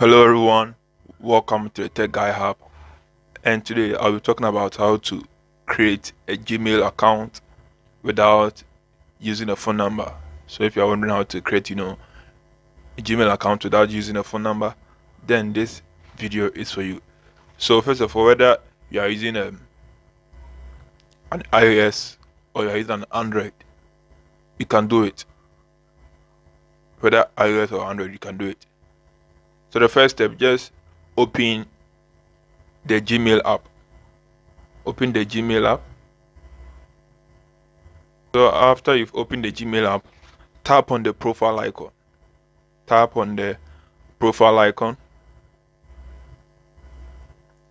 Hello everyone, welcome to the Tech Guy Hub. And today I'll be talking about how to create a Gmail account without using a phone number. So if you're wondering how to create, a Gmail account without using a phone number, then this video is for you. So first of all, whether you are using an iOS or you're using an Android, you can do it. Whether iOS or Android, you can do it. So the first step, just open the Gmail app. Open the Gmail app. So after you've opened the Gmail app, tap on the profile icon. Tap on the profile icon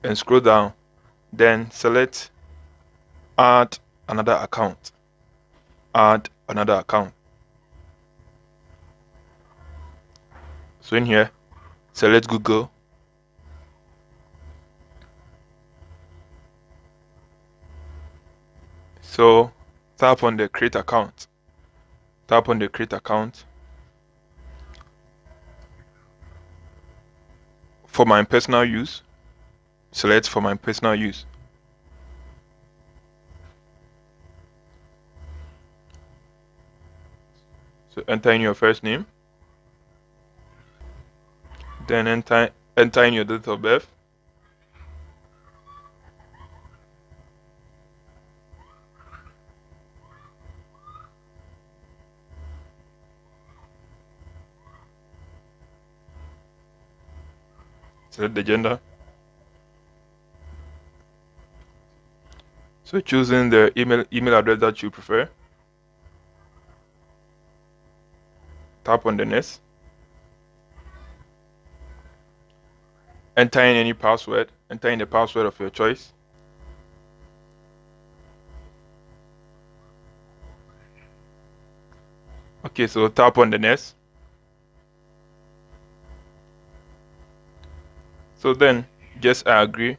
and scroll down. Then select add another account. Add another account. So in here, select Google. So tap on the create account. Tap on the create account. For my personal use, select for my personal use. So enter in your first name. Then enter in your date of birth. Select the gender. So choosing the email address that you prefer. Tap on the next. Enter in any password. Enter in the password of your choice. Okay, so tap on the next. So then just I agree.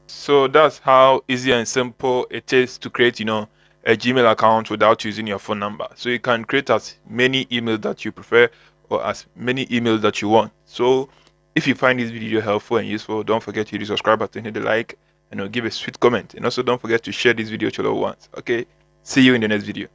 So that's how easy and simple it is to create, a Gmail account without using your phone number. So you can create as many emails that you prefer or as many emails that you want. So if you find this video helpful and useful, don't forget to hit the subscribe button, hit the like, and give a sweet comment. And also don't forget to share this video to loved ones. Okay, see you in the next video.